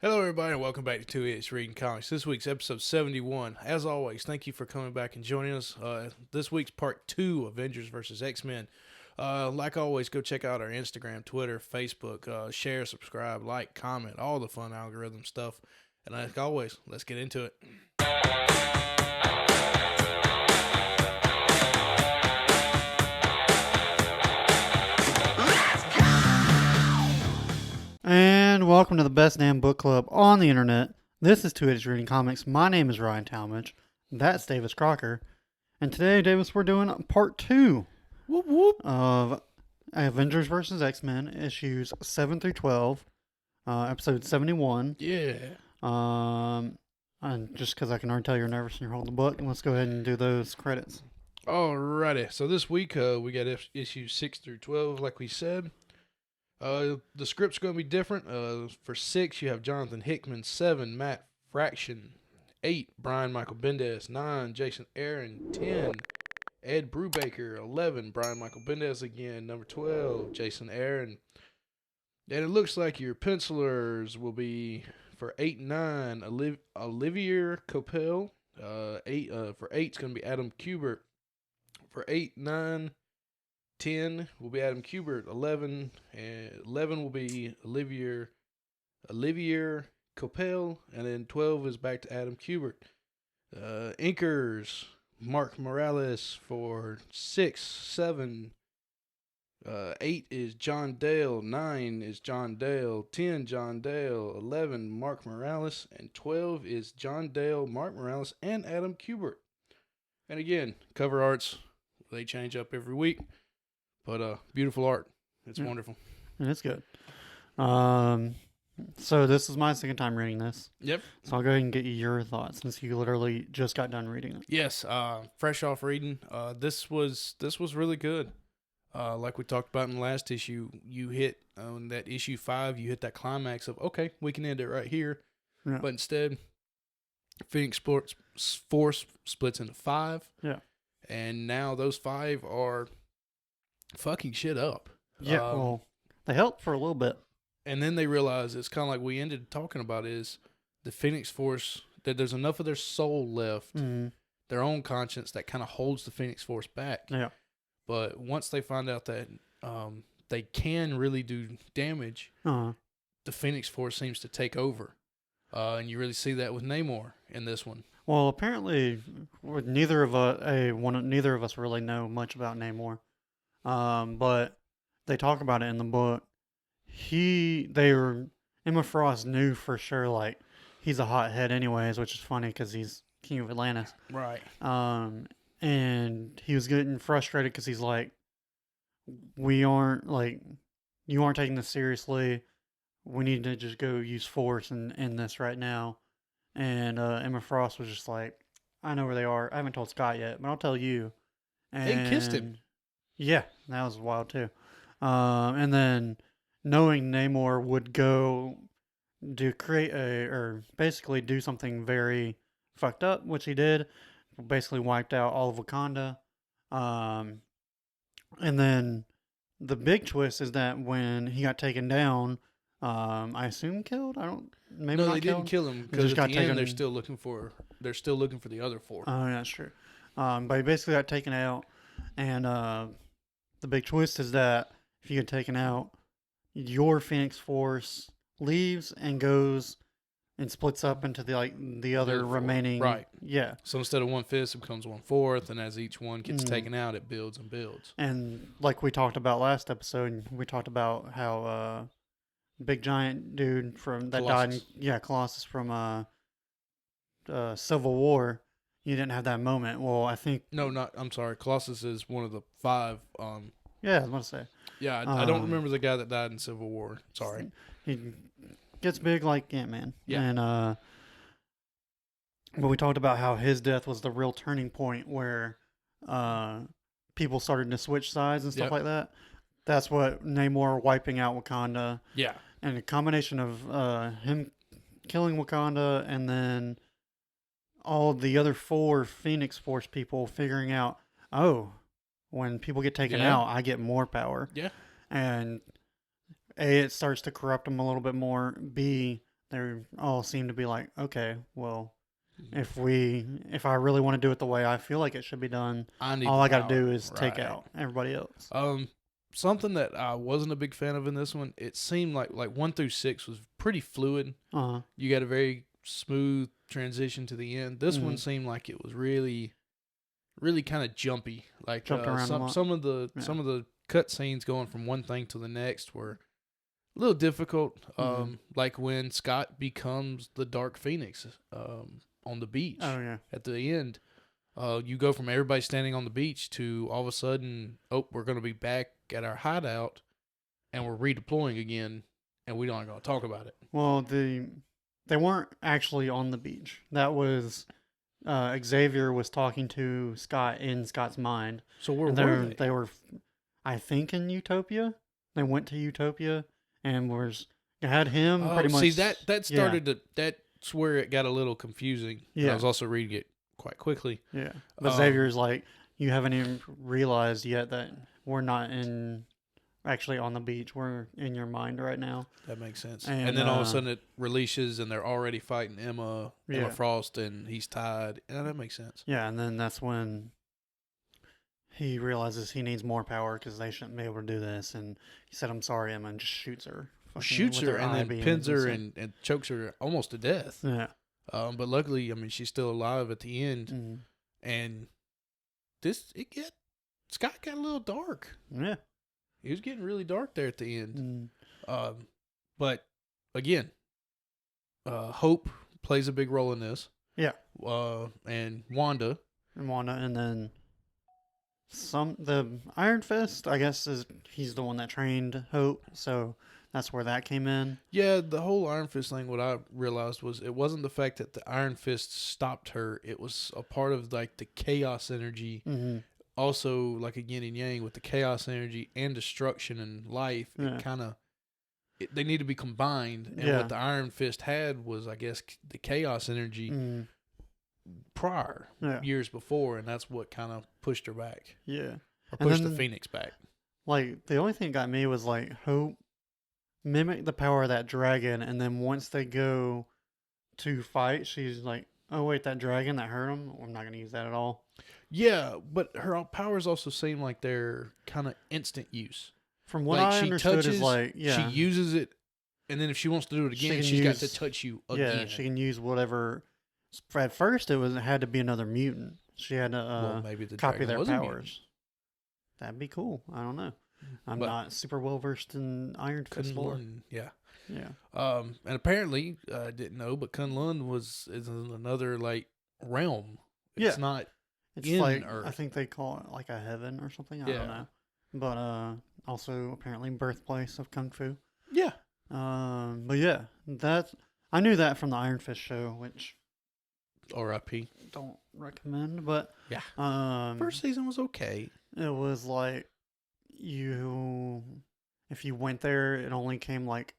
Hello, everybody, and welcome back to Two Idiots Reading Comics. This week's episode 71. As always, thank you for coming back and joining us. This week's part 2, Avengers Vs X-Men. Like always, go check out our Instagram, Twitter, Facebook. Share, subscribe, like, comment, all the fun algorithm stuff. And like always, let's get into it. And welcome to the best damn book club on the internet. This is Two Idiots Reading Comics. My name is Ryan Talmadge. That's Davis Crocker. And today, Davis, we're doing part 2 Whoop, whoop. of Avengers vs. X-Men, issues 7 through 12, episode 71. Yeah. And just because I can already tell you're nervous and you're holding the book, let's go ahead and do those credits. Alrighty. So this week, we got issues 6 through 12, like we said. The script's going to be different. For 6, you have Jonathan Hickman. 7, Matt Fraction. 8, Brian Michael Bendis. 9, Jason Aaron. 10, Ed Brubaker. 11, Brian Michael Bendis again. Number 12, Jason Aaron. And it looks like your pencilers will be for 8 and 9, Olivier Coppel. For 8 it's going to be Adam Kubert. For 8, 9, 10 will be Adam Kubert. 11 will be Olivier Coppel, and then 12 is back to Adam Kubert. Inkers, Mark Morales for 6, 7. 8 is John Dale. 9 is John Dale. 10, John Dale. 11, Mark Morales. And 12 is John Dale, Mark Morales, and Adam Kubert. And again, cover arts, they change up every week. But beautiful art. It's wonderful. And it's good. So this is my second time reading this. Yep. So I'll go ahead and get your thoughts since you literally just got done reading it. Yes. Fresh off reading. This was really good. Like we talked about in the last issue, you hit on that issue 5. You hit that climax of okay, we can end it right here. Yeah. But instead, Phoenix Force splits into 5. Yeah. And now those 5 are fucking shit up. Yeah, well, they helped for a little bit. And then they realize it's kind of like we ended talking about is the Phoenix Force, that there's enough of their soul left, their own conscience, that kind of holds the Phoenix Force back. Yeah. But once they find out that they can really do damage, the Phoenix Force seems to take over. And you really see that with Namor in this one. Well, apparently, neither of us really know much about Namor. But they talk about it in the book. Emma Frost knew for sure, like, he's a hothead anyways, which is funny because he's King of Atlantis. Right. And he was getting frustrated because he's like, you aren't taking this seriously. We need to just go use force and end this right now. And Emma Frost was just like, I know where they are. I haven't told Scott yet, but I'll tell you. And they kissed him. Yeah, that was wild too. And then knowing Namor would go basically do something very fucked up, which he did, basically wiped out all of Wakanda. And then the big twist is that when he got taken down, I assume killed. No, not they didn't kill him because at the end they're still looking for the other 4. Oh, yeah, that's true. But he basically got taken out, and the big twist is that if you get taken out, your Phoenix Force leaves and goes and splits up into the other remaining. Right. Yeah. So instead of 1/5, it becomes 1/4, and as each one gets taken out, it builds and builds. And like we talked about last episode, we talked about how big giant dude Colossus. Colossus from Civil War. You didn't have that moment. Well, I think I'm sorry. Colossus is one of the 5. Yeah, I was going to say. Yeah, I don't remember the guy that died in Civil War. Sorry. He gets big like Ant-Man. Yeah. And but we talked about how his death was the real turning point where people started to switch sides and stuff like that. That's what Namor wiping out Wakanda. Yeah. And a combination of him killing Wakanda and then all the other 4 Phoenix Force people figuring out, when people get taken out, I get more power. Yeah. And A, it starts to corrupt them a little bit more. B, they all seem to be like, okay, well, if I really want to do it the way I feel like it should be done, all I got to do is take out everybody else. Something that I wasn't a big fan of in this one, it seemed like 1 through 6 was pretty fluid. You got a very smooth transition to the end. This one seemed like it was really, really kind of jumpy. Like some of the cut scenes going from one thing to the next were a little difficult. Like when Scott becomes the Dark Phoenix on the beach. Oh yeah. At the end, you go from everybody standing on the beach to all of a sudden, we're going to be back at our hideout, and we're redeploying again, and we don't going to talk about it. Well, they weren't actually on the beach. That was Xavier was talking to Scott in Scott's mind. So where were they? They were, I think, in Utopia. They went to Utopia and had him pretty much. See, that started to that's where it got a little confusing. Yeah, I was also reading it quite quickly. Yeah, but Xavier's like, you haven't even realized yet that we're not actually on the beach. We're in your mind right now. That makes sense. And then all of a sudden it releases and they're already fighting Emma Frost, and he's tied. Yeah, that makes sense. Yeah, and then that's when he realizes he needs more power because they shouldn't be able to do this. And he said, "I'm sorry, Emma," and just shoots her. And then pins her and chokes her almost to death. Yeah. But luckily, I mean, she's still alive at the end. And Scott got a little dark. Yeah. He was getting really dark there at the end. But again, Hope plays a big role in this. Yeah. And Wanda. And then the Iron Fist, I guess, he's the one that trained Hope, so that's where that came in. Yeah, the whole Iron Fist thing, what I realized was it wasn't the fact that the Iron Fist stopped her. It was a part of like the chaos energy. Also, like a yin and yang with the chaos energy and destruction and life. It kind of, they need to be combined. And what the Iron Fist had was, I guess, the chaos energy years before. And that's what kind of pushed her back. Yeah. Or pushed the Phoenix back. Like, the only thing that got me was like Hope mimic the power of that dragon, and then once they go to fight, she's like, "Oh wait, that dragon that hurt him. I'm not gonna use that at all." Yeah, but her powers also seem like they're kind of instant use. From what I understood, is like, she uses it, and then if she wants to do it again, she's got to touch you again. Yeah, she can use whatever. At first, it had to be another mutant. She had to maybe the copy their powers. That'd be cool. I don't know. I'm not super well versed in Iron Fist lore. Yeah. And apparently, I didn't know, but Kunlun is in another like realm. It's not. It's in like Earth. I think they call it like a heaven or something. I don't know. But also apparently birthplace of kung fu. Yeah. But yeah, I knew that from the Iron Fist show, which R.I.P. don't recommend. But yeah, first season was okay. It was like if you went there, it only came like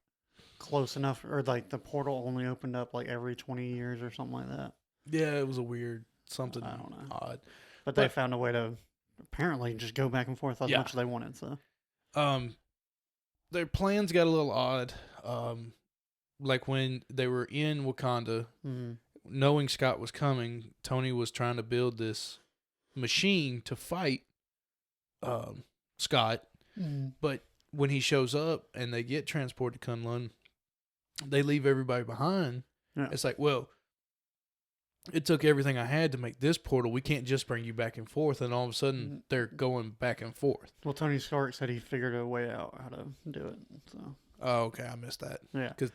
close enough, or like the portal only opened up like every 20 years or something like that. Yeah, it was a weird something. I don't know. Odd. But they found a way to apparently just go back and forth as much as they wanted. So, their plans got a little odd. Like when they were in Wakanda, knowing Scott was coming, Tony was trying to build this machine to fight Scott. But when he shows up and they get transported to Kunlun, they leave everybody behind. Yeah. It's like, well, it took everything I had to make this portal. We can't just bring you back and forth. And all of a sudden, they're going back and forth. Well, Tony Stark said he figured a way out how to do it. So. Oh, okay. I missed that. Yeah. Because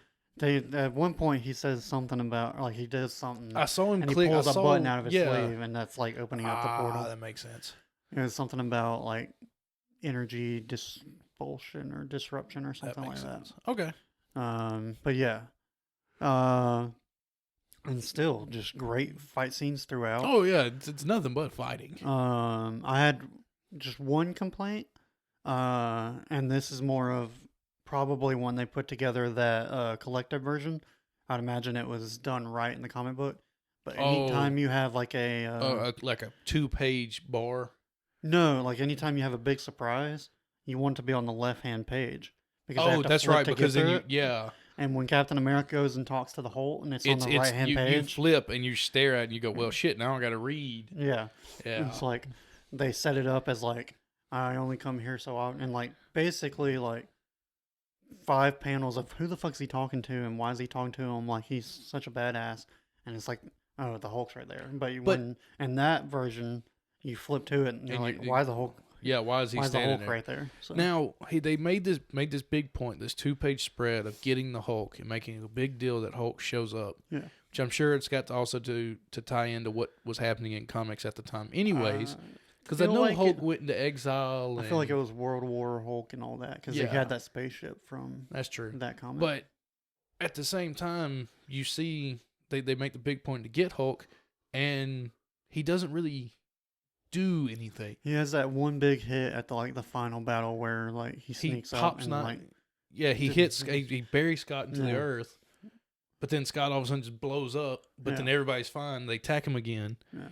at one point, he says something about, like, he does something. I saw him and click. He pulls a button out of his sleeve, and that's, like, opening up the portal. That makes sense. It was something about, like, energy disruption or disruption or something like that. Okay. But yeah. And still, just great fight scenes throughout. Oh, yeah. It's nothing but fighting. I had just one complaint. And this is more of probably one they put together that collective version. I'd imagine it was done right in the comic book. But anytime you have like a 2-page bar. No, like anytime you have a big surprise, you want it to be on the left-hand page. Because that's right. Because then And when Captain America goes and talks to the Hulk, and it's on the right hand you page, flip and you stare at it and you go, well, shit, now I got to read. yeah, Yeah. it's like they set it up as like I only come here so often, and like basically like 5 panels of who the fuck's he talking to and why is he talking to him like he's such a badass, and it's like, oh, the Hulk's right there. But when in that version you flip to it and you're like, why the Hulk? Yeah, why is he Why is the standing Hulk there? right there? So. Now they made this big point, this 2-page spread of getting the Hulk and making a big deal that Hulk shows up. Yeah. Which I'm sure it's got to also to tie into what was happening in comics at the time, anyways. Because I know like Hulk went into exile. I feel like it was World War Hulk and all that because they had that spaceship from. That's true. That comic. But at the same time, you see they make the big point to get Hulk, and he doesn't really do anything. He has that one big hit at the final battle where like he sneaks up and like he hits he buries Scott into the earth, but then Scott all of a sudden just blows up. But then everybody's fine. They attack him again. Yeah.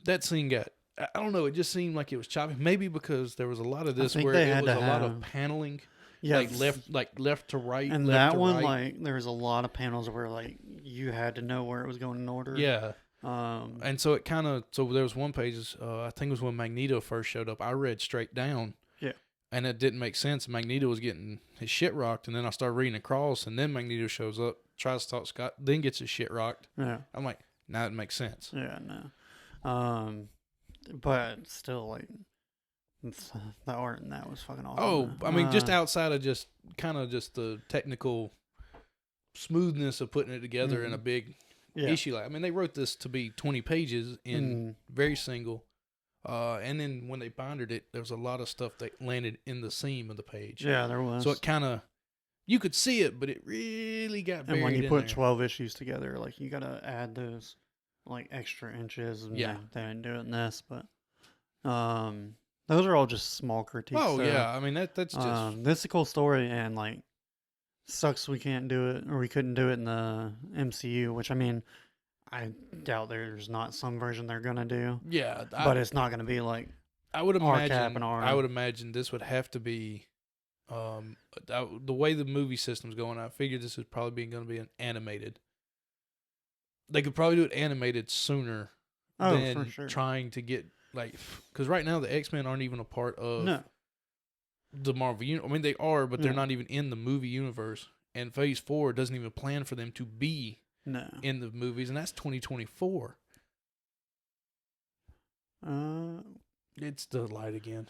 That scene got, I don't know. It just seemed like it was choppy. Maybe because there was a lot of this where it was a lot of paneling. Yeah, like left to right. And that one, like there was a lot of panels where like you had to know where it was going in order. Yeah. And so it kind of, so there was one page, I think it was when Magneto first showed up. I read straight down. Yeah. And it didn't make sense. Magneto was getting his shit rocked, and then I started reading across, and then Magneto shows up, tries to talk to Scott, then gets his shit rocked. Yeah. I'm like, now it makes sense. Yeah, no. But still, like, the art in that was fucking awesome. Oh, I mean, just outside of just kind of just the technical smoothness of putting it together in a big issue. Like, I mean, they wrote this to be 20 pages in very single. And then when they binded it, there was a lot of stuff that landed in the seam of the page. Yeah, there was. So it kind of, you could see it, but it really got buried. And when you put there. 12 issues together, like you got to add those like extra inches. And they didn't do it in this, but those are all just small critiques. Oh, yeah. I mean, that's just. This is a cool story, and like, sucks we can't do it, or we couldn't do it in the MCU, which I mean, I doubt there's not some version they're gonna do. Yeah, but it's not gonna be like I would imagine this would have to be the way the movie system's going. I figured this is probably going to be an animated. They could probably do it animated sooner than trying to get like, because right now the X-Men aren't even a part of the Marvel universe. I mean, they are, but they're not even in the movie universe. And Phase 4 doesn't even plan for them to be in the movies, and that's 2024. It's the light again.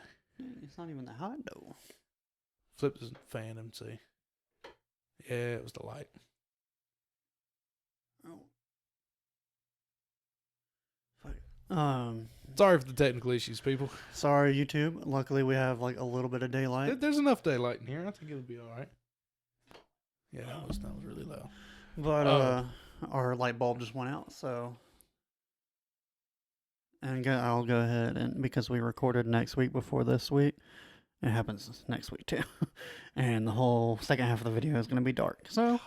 It's not even that hot though. Flip is a fan, MC. Yeah, it was the light. Sorry for the technical issues, people. Sorry, YouTube. Luckily, we have like a little bit of daylight. There's enough daylight in here. I think it'll be all right. Yeah, that was really loud. But our light bulb just went out, so. And I'll go ahead and because we recorded next week before this week, it happens next week too, and the whole second half of the video is going to be dark. So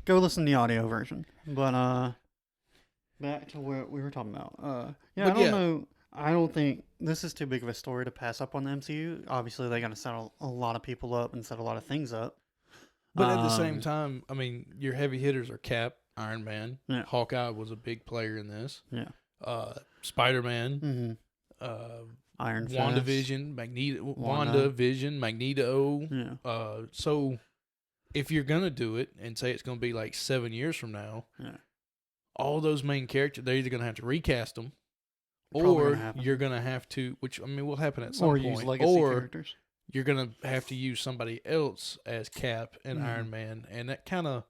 go listen to the audio version. But back to what we were talking about. I don't know. I don't think this is too big of a story to pass up on the MCU. Obviously, they're going to set a lot of people up and set a lot of things up. But at the same time, I mean, your heavy hitters are Cap, Iron Man, Hawkeye was a big player in this. Yeah. Spider-Man, Iron Fist, WandaVision, WandaVision, Magneto. Yeah. So if you're gonna do it and say it's gonna be like 7 years from now, all those main characters, they're either gonna have to recast them, or you're gonna have to, which I mean will happen at some point, use legacy characters. You're gonna have to use somebody else as Cap and Iron Man, and that kind of,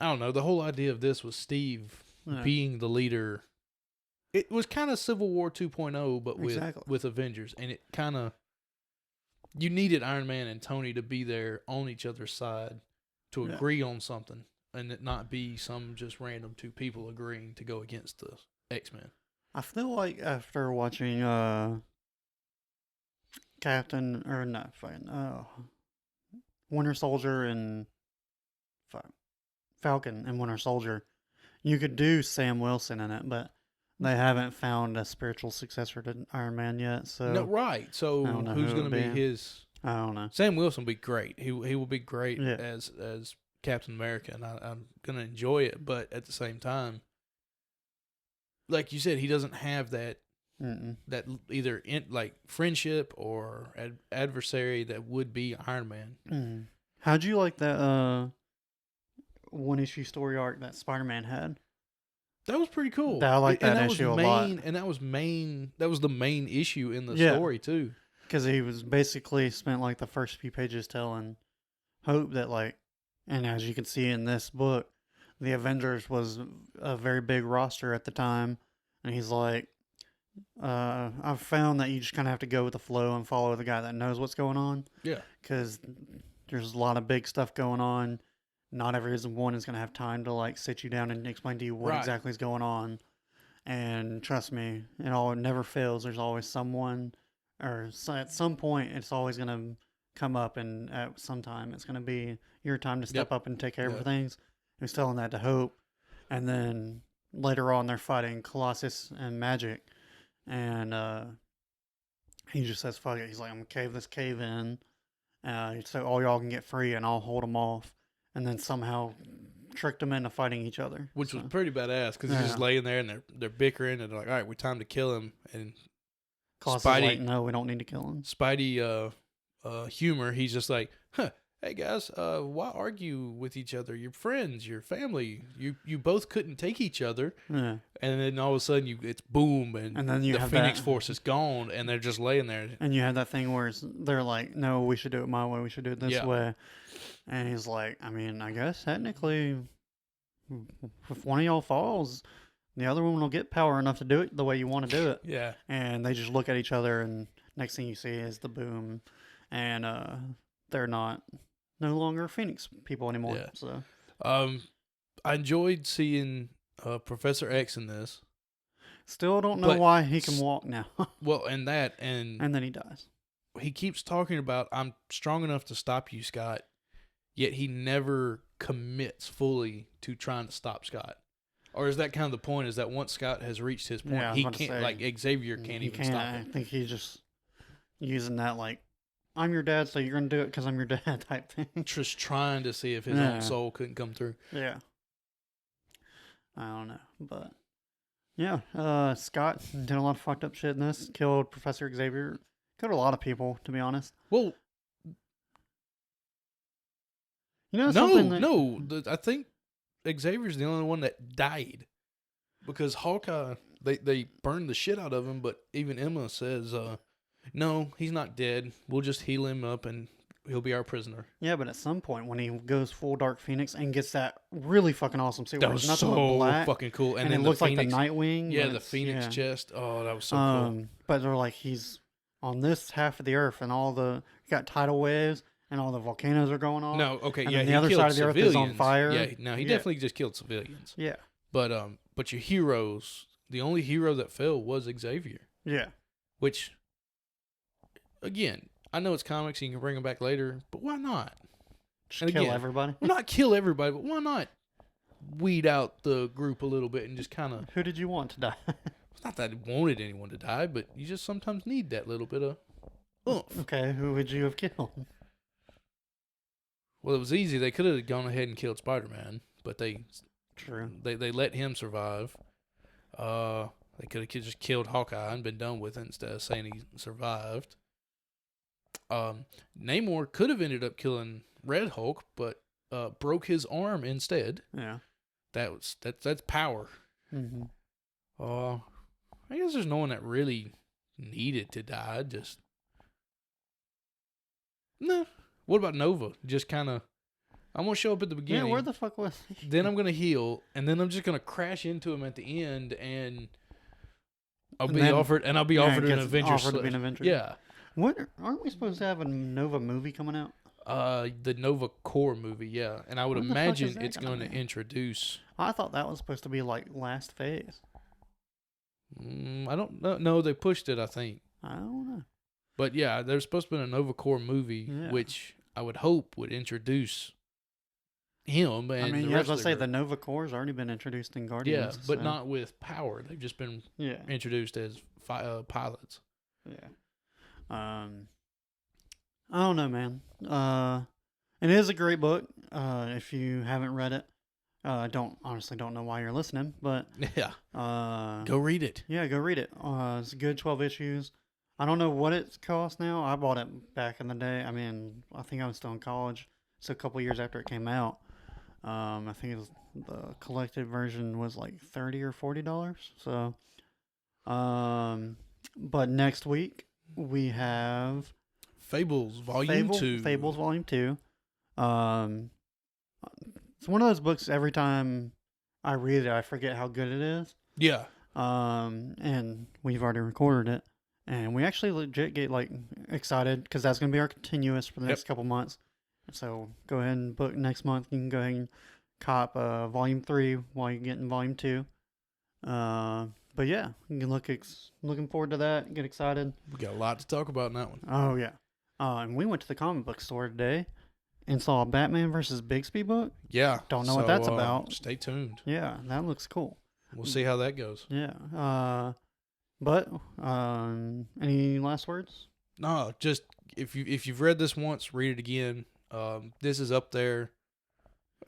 I don't know. The whole idea of this was Steve being the leader. It was kind of Civil War 2.0, but with Avengers, and it kind of, you needed Iron Man and Tony to be there on each other's side to agree on something, and it not be some just random two people agreeing to go against the X-Men. I feel like after watching Winter Soldier and Falcon and Winter Soldier, you could do Sam Wilson in it, but they haven't found a spiritual successor to Iron Man yet. So So who's going to be his? I don't know. Sam Wilson will be great. He will be great as Captain America, and I'm gonna enjoy it. But at the same time, like you said, he doesn't have that that either like friendship or adversary that would be Iron Man. Mm. How'd you like that one issue story arc that Spider-Man had? That was pretty cool. I like that and issue a lot. And that was the main issue in the Yeah. story too. Because he was basically spent like the first few pages telling Hope that like, and as you can see in this book, the Avengers was a very big roster at the time, and he's like, I've found that you just kind of have to go with the flow and follow the guy that knows what's going on. Yeah. Because there's a lot of big stuff going on. Not everyone is going to have time to like sit you down and explain to you what exactly is going on. And trust me, it never fails. There's always someone, or at some point, it's always going to come up, and at some time, it's going to be your time to step up and take care of things. He was telling that to Hope, and then later on, they're fighting Colossus and Magic, and he just says, "Fuck it." He's like, "I'm gonna cave this cave in, so all y'all can get free, and I'll hold them off." And then somehow tricked them into fighting each other, which was pretty badass because he's just laying there and they're bickering and they're like, "All right, we're time to kill him." And Colossus is like, "No, we don't need to kill him." Spidey, humor. He's just like, "Huh, hey guys, why argue with each other? You're friends, you're family. You both couldn't take each other." Yeah. And then all of a sudden, it's boom, and then the Phoenix Force is gone, and they're just laying there. And you have that thing where they're like, "No, we should do it my way. We should do it this way." And he's like, "I mean, I guess technically, if one of y'all falls, the other one will get power enough to do it the way you want to do it." Yeah. And they just look at each other, and next thing you see is the boom, and they're no longer Phoenix people anymore. Yeah. So, I enjoyed seeing Professor X in this. Still don't know why he can walk now. Well, and then he dies. He keeps talking about, "I'm strong enough to stop you, Scott," yet he never commits fully to trying to stop Scott. Or is that kind of the point? Is that once Scott has reached his point, he can't, like Xavier can't even stop him. I think he's just using that like, "I'm your dad, so you're going to do it because I'm your dad" type thing. Just trying to see if his own soul couldn't come through. Yeah. I don't know, but yeah, Scott did a lot of fucked up shit in this. Killed Professor Xavier. Killed a lot of people, to be honest. Well, I think Xavier's the only one that died because Hawkeye, they burned the shit out of him, but even Emma says, "No, he's not dead. We'll just heal him up and he'll be our prisoner." Yeah, but at some point when he goes full Dark Phoenix and gets that really fucking awesome suit, that was so black, fucking cool, and then it looks like the Nightwing. Yeah, the Phoenix chest. Oh, that was so cool. But they're like, he's on this half of the Earth, and you got tidal waves, and all the volcanoes are going on. No, okay, and yeah, the other side of the Earth is on fire. Yeah, no, he definitely just killed civilians. Yeah, but your heroes, the only hero that fell was Xavier. Yeah, which, again, I know it's comics and you can bring them back later, but why not? Just kill everybody. Well, not kill everybody, but why not weed out the group a little bit and just kind of... Who did you want to die? It's not that I wanted anyone to die, but you just sometimes need that little bit of oomph. Okay, who would you have killed? Well, it was easy. They could have gone ahead and killed Spider-Man, but they let him survive. They could have just killed Hawkeye and been done with it instead of saying he survived. Namor could have ended up killing Red Hulk, but broke his arm instead. Yeah, that's power. Mm-hmm. I guess there's no one that really needed to die. Just no. What about Nova? Just kind of, I'm gonna show up at the beginning. Yeah, where the fuck was he? Then I'm gonna heal, and then I'm just gonna crash into him at the end, and I'll be offered an Avengers. Yeah. What? Aren't we supposed to have a Nova movie coming out? The Nova Corps movie, yeah, and I would imagine it's going to introduce. I thought that was supposed to be like last phase. I don't know. No, they pushed it, I think. I don't know. But yeah, there's supposed to be a Nova Corps movie, which I would hope would introduce him. And I mean, you have to say the Nova Corps has already been introduced in Guardians. Yeah, but not with power. They've just been introduced as pilots. Yeah. I don't know, man. It is a great book. If you haven't read it, don't know why you're listening, but Yeah. uh, Go read it. yeah, go read it. It's a good 12 issues. I don't know what it costs now. I bought it back in the day. I mean, I think I was still in college, so a couple years after it came out. I think the collected version was like $30 or $40. So, but next week we have Fables Volume 2. Fables Volume 2. Um, it's one of those books. Every time I read it, I forget how good it is. Yeah. And we've already recorded it, and we actually legit get like excited because that's gonna be our continuous for the next couple months. So go ahead and book next month. You can go ahead and cop Volume 3 while you're getting Volume 2. But yeah, you can looking forward to that. Get excited. We got a lot to talk about in that one. Oh yeah. And we went to the comic book store today and saw a Batman versus Bixby book. Yeah. Don't know what that's about. Stay tuned. Yeah, that looks cool. We'll see how that goes. Yeah. But any last words? No, just if you've read this once, read it again. This is up there.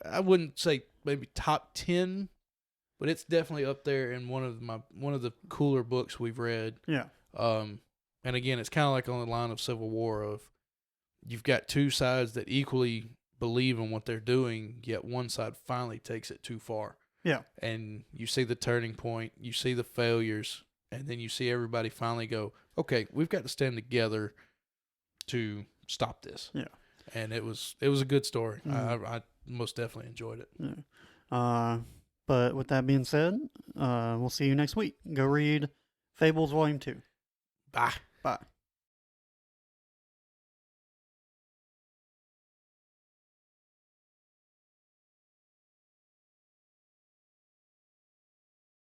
I wouldn't say maybe top 10, but it's definitely up there in one of the cooler books we've read. Yeah. And again, it's kind of like on the line of Civil War of you've got two sides that equally believe in what they're doing, yet one side finally takes it too far. Yeah. And you see the turning point, you see the failures, and then you see everybody finally go, okay, we've got to stand together to stop this. Yeah. And it was a good story. Mm. I most definitely enjoyed it. Yeah. But with that being said, we'll see you next week. Go read Fables Volume 2. Bye. Bye.